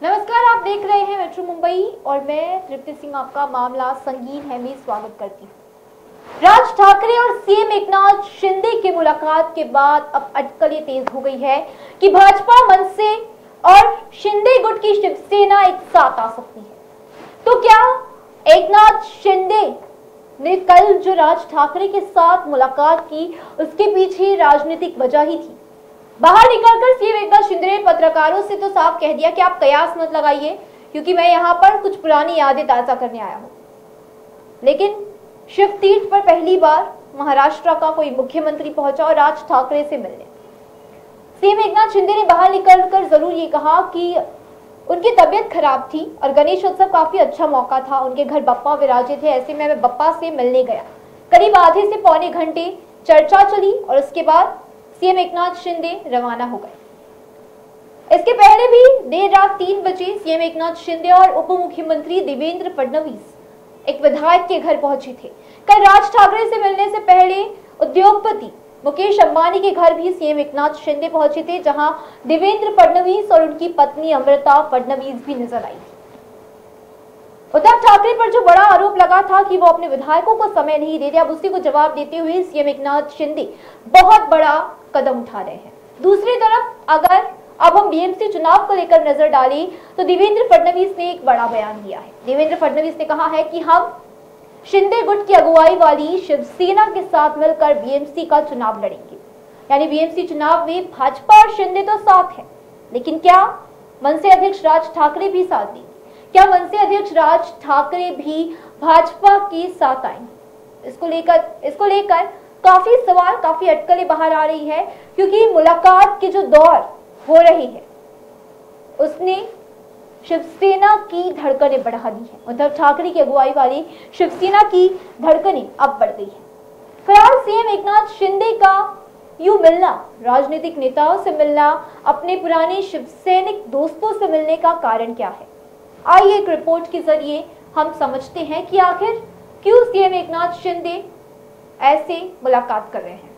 नमस्कार, आप देख रहे हैं मेट्रो मुंबई और मैं तृप्ति सिंह आपका मामला संगीन है में स्वागत करती हूँ। राज ठाकरे और सीएम एकनाथ शिंदे की मुलाकात के बाद अब अटकलें तेज हो गई है कि भाजपा मनसे और शिंदे गुट की शिवसेना एक साथ आ सकती है। तो क्या एकनाथ शिंदे ने कल जो राज ठाकरे के साथ मुलाकात की उसके पीछे राजनीतिक वजह ही थी? बाहर निकलकर सीएम एकनाथ शिंदे ने पत्रकारों से तो साफ कह दिया कि आप कयास मत लगाइए क्योंकि मैं यहाँ पर कुछ पुरानी यादें ताजा करने आया हूँ। लेकिन शिव तीर्थ पर पहली बार महाराष्ट्र का कोई मुख्यमंत्री पहुंचा और राज ठाकरे से मिलने। सीएम एकनाथ शिंदे ने बाहर निकलकर जरूर ये कहा कि उनकी तबीयत खराब थी और गणेश उत्सव काफी अच्छा मौका था, उनके घर बप्पा विराजे थे, ऐसे में मैं बप्पा से मिलने गया। करीब आधे से पौने घंटे चर्चा चली और उसके बाद सीएम एकनाथ शिंदे रवाना हो गए। इसके पहले भी देर रात 3 बजे सीएम एकनाथ शिंदे और उप मुख्यमंत्री देवेंद्र फडणवीस एक विधायक के घर पहुंचे थे। कल राज ठाकरे से मिलने से पहले उद्योगपति मुकेश अंबानी के घर भी सीएम एकनाथ शिंदे पहुंचे थे, जहां देवेंद्र फडणवीस और उनकी पत्नी अमृता फडणवीस भी नजर आई थी। उद्धव ठाकरे पर जो बड़ा आरोप लगा था कि वो अपने विधायकों को समय नहीं दे रहे, अब उसी को जवाब देते हुए सीएम एकनाथ शिंदे बहुत बड़ा कदम उठा रहे हैं। दूसरी तरफ अगर अब हम बीएमसी चुनाव को लेकर नजर डालें तो देवेंद्र फडणवीस ने एक बड़ा बयान दिया है। देवेंद्र फडणवीस ने कहा है कि हम शिंदे गुट की अगुवाई वाली शिवसेना के साथ मिलकर बीएमसी का चुनाव लड़ेंगे। यानी बीएमसी चुनाव में भाजपा और शिंदे तो साथ है, लेकिन क्या मनसे अध्यक्ष राज ठाकरे भी साथ देंगे? क्या मनसे अध्यक्ष राज ठाकरे भी भाजपा के साथ आएंगे? इसको लेकर काफी सवाल, काफी अटकलें बाहर आ रही है, क्योंकि मुलाकात के जो दौर हो रहे हैं उसने शिवसेना की धड़कनें बढ़ा दी है। उद्धव ठाकरे की अगुवाई वाली शिवसेना की धड़कनें अब बढ़ गई है। फिलहाल सीएम एकनाथ शिंदे का यूं मिलना, राजनीतिक नेताओं से मिलना, अपने पुराने शिवसैनिक दोस्तों से मिलने का कारण क्या है? आइए एक रिपोर्ट के जरिए हम समझते हैं कि आखिर क्यों सीएम एकनाथ शिंदे ऐसे मुलाकात कर रहे हैं।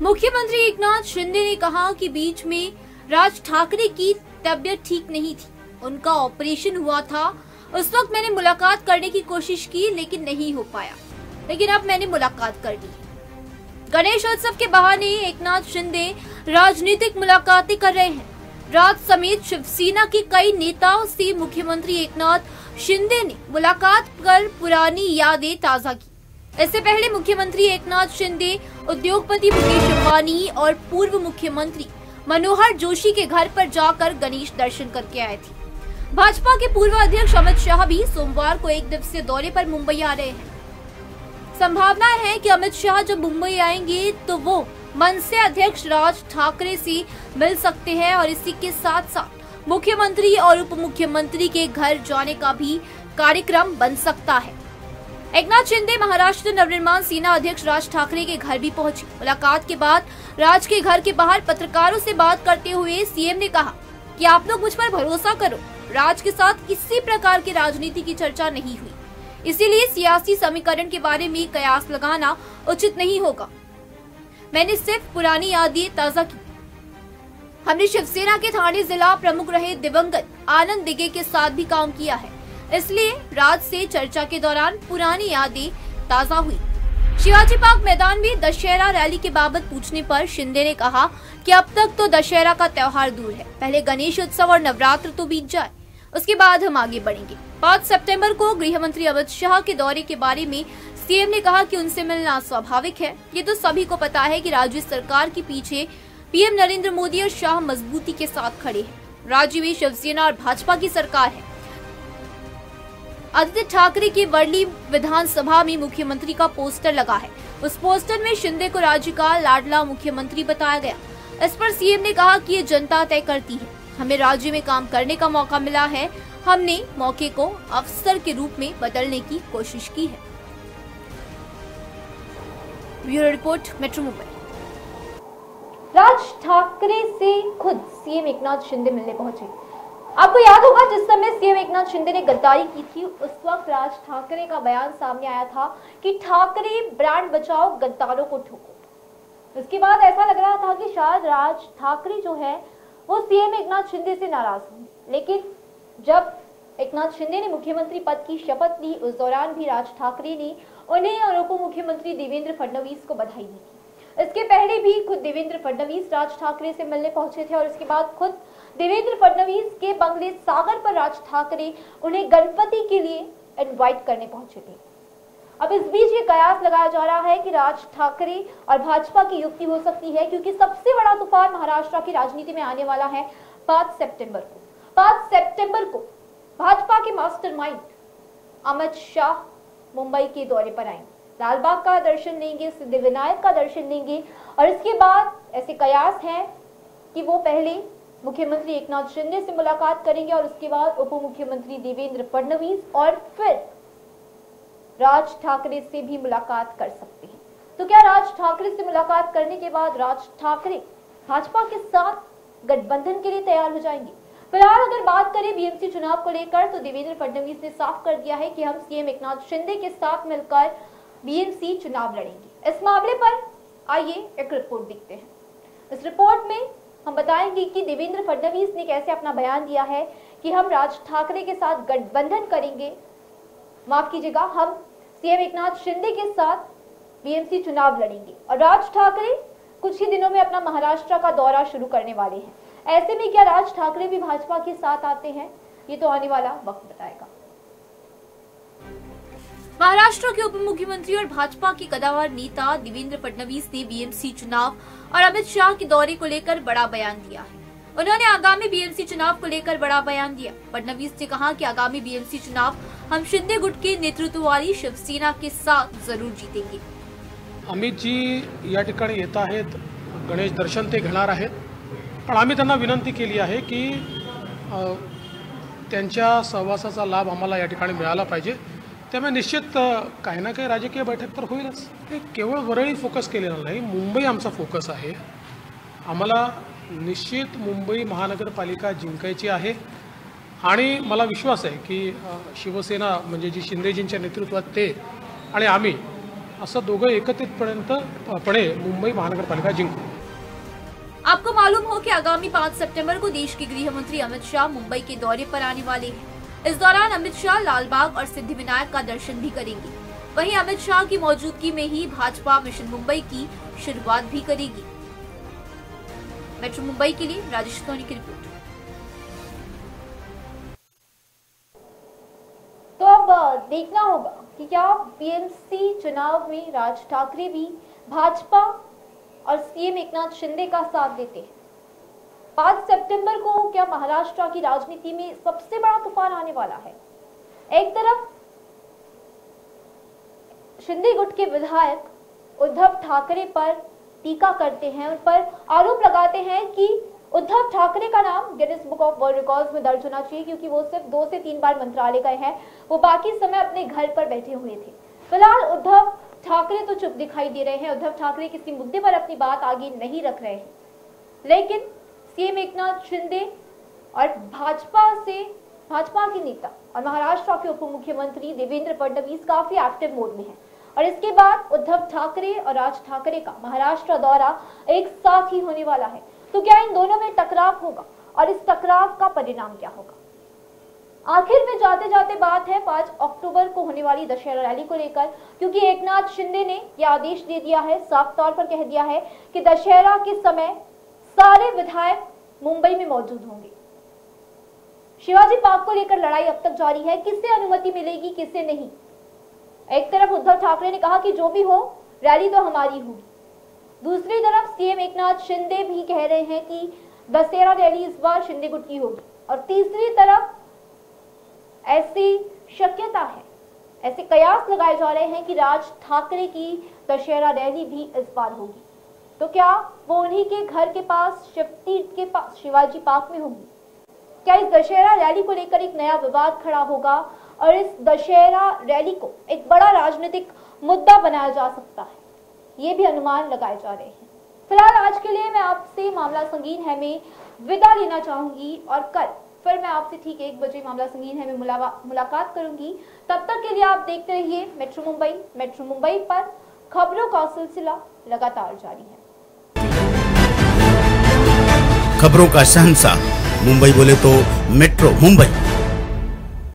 मुख्यमंत्री एकनाथ शिंदे ने कहा कि बीच में राज ठाकरे की तबीयत ठीक नहीं थी, उनका ऑपरेशन हुआ था। उस वक्त मैंने मुलाकात करने की कोशिश की लेकिन नहीं हो पाया, लेकिन अब मैंने मुलाकात कर ली। गणेश उत्सव के बहाने एकनाथ शिंदे राजनीतिक मुलाकातें कर रहे हैं। राज समेत शिवसेना के कई नेताओं से मुख्यमंत्री एकनाथ शिंदे ने मुलाकात कर पुरानी यादें ताजा की। इससे पहले मुख्यमंत्री एकनाथ शिंदे उद्योगपति मुकेश अंबानी और पूर्व मुख्यमंत्री मनोहर जोशी के घर पर जाकर गणेश दर्शन करके आए थे। भाजपा के पूर्व अध्यक्ष अमित शाह भी सोमवार को 1 दिवसीय दौरे पर मुंबई आ रहे हैं। संभावना है कि अमित शाह जब मुंबई आएंगे तो वो मनसे अध्यक्ष राज ठाकरे से मिल सकते हैं और इसी के साथ साथ मुख्यमंत्री और उप मुख्यमंत्री के घर जाने का भी कार्यक्रम बन सकता है। एकनाथ शिंदे महाराष्ट्र नवनिर्माण सेना अध्यक्ष राज ठाकरे के घर भी पहुंचे। मुलाकात के बाद राज के घर के बाहर पत्रकारों से बात करते हुए सीएम ने कहा कि आप लोग मुझ पर भरोसा करो, राज के साथ किसी प्रकार की राजनीति की चर्चा नहीं हुई, इसीलिए सियासी समीकरण के बारे में कयास लगाना उचित नहीं होगा। मैंने सिर्फ पुरानी यादें ताजा की। हमने शिवसेना के थाने जिला प्रमुख रहे दिवंगत आनंद दिगे के साथ भी काम किया है, इसलिए राज से चर्चा के दौरान पुरानी यादें ताजा हुई। शिवाजी पार्क मैदान में दशहरा रैली के बाबत पूछने पर शिंदे ने कहा कि अब तक तो दशहरा का त्योहार दूर है, पहले गणेश उत्सव और नवरात्र तो बीत जाए, उसके बाद हम आगे बढ़ेंगे। 5 सितंबर को गृह मंत्री अमित शाह के दौरे के बारे में सीएम ने कहा कि उनसे मिलना स्वाभाविक है। ये तो सभी को पता है कि राज्य सरकार के पीछे पीएम नरेंद्र मोदी और शाह मजबूती के साथ खड़े हैं। राज्य में शिवसेना और भाजपा की सरकार है। आदित्य ठाकरे की वर्ली विधानसभा में मुख्यमंत्री का पोस्टर लगा है। उस पोस्टर में शिंदे को राज्य का लाडला मुख्यमंत्री बताया गया। इस पर सीएम ने कहा कि ये जनता तय करती है, हमें राज्य में काम करने का मौका मिला है, हमने मौके को अवसर के रूप में बदलने की कोशिश की है। Bureau report, metro Mumbai. Raj Thackeray से खुद सीएम एकनाथ शिंदे मिलने पहुंचे। आपको याद होगा जिस समय सीएम एकनाथ शिंदे ने गद्दारी की थी उस वक्त राज ठाकरे का बयान सामने आया था कि ठाकरे ब्रांड बचाओ, गद्दारों को ठोको। उसके बाद ऐसा लग रहा था कि शायद राज ठाकरे जो है वो सीएम एकनाथ शिंदे से नाराज होंगे, लेकिन जब एकनाथ शिंदे ने मुख्यमंत्री पद की शपथ ली उस दौरान भी राज ठाकरे ने उन्हें और उप मुख्यमंत्री देवेंद्र फडणवीस को बधाई दी थी। इसके पहले भी खुद देवेंद्र फडणवीस राज ठाकरे से मिलने पहुंचे थे और इसके बाद खुद देवेंद्र फडणवीस के बंगले सागर पर राज ठाकरे उन्हें गणपति के लिए इनवाइट करने पहुंचे थे। अब इस बीच ये कयास लगाया जा रहा है कि राज ठाकरे और भाजपा की युक्ति हो सकती है, क्योंकि सबसे बड़ा तूफान महाराष्ट्र की राजनीति में आने वाला है 5 सितंबर को। 5 सितंबर को भाजपा के मास्टरमाइंड अमित शाह मुंबई के दौरे पर आएंगे, लालबाग का दर्शन लेंगे, सिद्धिविनायक का दर्शन लेंगे और इसके बाद ऐसे कयास हैं कि वो पहले मुख्यमंत्री एकनाथ शिंदे से मुलाकात करेंगे और उसके बाद उप मुख्यमंत्री देवेंद्र फडणवीस और फिर राज ठाकरे से भी मुलाकात कर सकते हैं। तो क्या राज ठाकरे से मुलाकात करने के बाद राज ठाकरे भाजपा के साथ गठबंधन के लिए तैयार हो जाएंगे? फिलहाल अगर बात करें बीएमसी चुनाव को लेकर तो देवेंद्र फडणवीस ने साफ कर दिया है कि हम सीएम एकनाथ शिंदे के साथ मिलकर बीएमसी चुनाव लड़ेंगे। इस मामले पर आइए एक रिपोर्ट देखते हैं। इस रिपोर्ट में हम बताएंगे कि देवेंद्र फडणवीस ने कैसे अपना बयान दिया है कि हम राज ठाकरे के साथ गठबंधन करेंगे, माफ कीजिएगा, हम सीएम एकनाथ शिंदे के साथ बीएमसी चुनाव लड़ेंगे और राज ठाकरे कुछ ही दिनों में अपना महाराष्ट्र का दौरा शुरू करने वाले हैं। ऐसे में क्या राज ठाकरे भी भाजपा के साथ आते हैं, ये तो आने वाला वक्त बताएगा। महाराष्ट्र के उप मुख्यमंत्री और भाजपा के कद्दावर नेता देवेंद्र फडणवीस ने बीएमसी चुनाव और अमित शाह के दौरे को लेकर बड़ा बयान दिया है। उन्होंने आगामी बीएमसी चुनाव को लेकर बड़ा बयान दिया। फडणवीस ने कहा कि आगामी बीएमसी चुनाव हम शिंदे गुट के नेतृत्व वाली शिवसेना के साथ जरूर जीतेंगे। अमित जी या ठिकाणी येत आहेत, गणेश दर्शन ते घेणार आहेत, पण आम्ही त्यांना विनंती केली आहे की त्यांच्या सहवासाचा लाभ आम्हाला या ठिकाणी मिळाला पाहिजे। त्यामुळे निश्चित काही ना काही राजकीय बैठक तर होईलच। हे केवळ वरळी फोकस केलेला नाही, मुंबई आमचा फोकस आहे। आम्हाला निश्चित मुंबई महानगरपालिका जिंकायची आहे आणि मला विश्वास आहे की शिवसेना म्हणजे जी शिंदेजींच्या नेतृत्वात ते आणि आम्ही असं दोघं एकत्रितपणे मुंबई महानगरपालिका जिंकू। आपको मालूम हो कि आगामी 5 सितंबर को देश के गृह मंत्री अमित शाह मुंबई के दौरे पर आने वाले हैं। इस दौरान अमित शाह लालबाग और सिद्धिविनायक का दर्शन भी करेंगे। वहीं अमित शाह की मौजूदगी में ही भाजपा मिशन मुंबई की शुरुआत भी करेगी। मेट्रो मुंबई के लिए राजेश सोनी की रिपोर्ट। तो अब देखना होगा कि क्या बीएमसी चुनाव में राज ठाकरे भी भाजपा और सीएम एकनाथ शिंदे का साथ देते हैं। 5 सितंबर को क्या महाराष्ट्र की राजनीति में सबसे बड़ा तूफान आने वाला है। एक तरफ शिंदे गुट के विधायक उद्धव ठाकरे पर टीका करते हैं, उन पर आरोप लगाते हैं कि उद्धव ठाकरे का नाम Guinness book of world records में दर्ज होना चाहिए, क्योंकि वो सिर्फ 2 से 3 बार मंत्रालय गए हैं, वो बाकी समय अपने घर पर बैठे हुए थे। फिलहाल उद्धव ठाकरे तो चुप दिखाई दे रहे हैं, उद्धव ठाकरे किसी मुद्दे पर अपनी बात आगे नहीं रख रहे हैं, लेकिन सीएम एकनाथ शिंदे और भाजपा के नेता और महाराष्ट्र के उप मुख्यमंत्री देवेंद्र फडणवीस काफी एक्टिव मोड में हैं और इसके बाद उद्धव ठाकरे और राज ठाकरे का महाराष्ट्र दौरा एक साथ ही होने वाला है। तो क्या इन दोनों में टकराव होगा और इस टकराव का परिणाम क्या होगा? आखिर में जाते जाते बात है 5 अक्टूबर को होने वाली दशहरा रैली को लेकर, क्योंकि एकनाथ शिंदे ने यह आदेश दे दिया है, साफ तौर पर कह दिया है कि दशहरा के समय सारे विधायक मुंबई में मौजूद होंगे। शिवाजी पार्क को लेकर लड़ाई अब तक जारी है, किसे अनुमति मिलेगी किसे नहीं। एक तरफ उद्धव ठाकरे ने कहा कि जो भी हो रैली तो हमारी होगी, दूसरी तरफ सीएम एकनाथ शिंदे भी कह रहे हैं कि दशहरा रैली इस बार शिंदे गुट की होगी, और तीसरी तरफ ऐसी शक्यता है, ऐसे कयास लगाए जा रहे हैं कि राज ठाकरे की दशहरा रैली भी इस बार होगी। तो क्या वो उन्हीं के घर के पास शिवतीर्थ के पास शिवाजी पार्क में होगी? क्या इस दशहरा रैली को लेकर एक नया विवाद खड़ा होगा और इस दशहरा रैली को एक बड़ा राजनीतिक मुद्दा बनाया जा सकता है? ये भी अनुमान लगाए जा रहे हैं। फिलहाल आज के लिए मैं आपसे मामला संगीन है में विदा लेना चाहूंगी और कल फिर मैं आपसे ठीक 1 बजे मामला संगीन है में मुलाकात करूंगी। तब तक के लिए आप देखते रहिए मेट्रो मुंबई पर खबरों का सिलसिला लगातार जारी है। खबरों का शहंशाह मुंबई बोले तो मेट्रो मुंबई।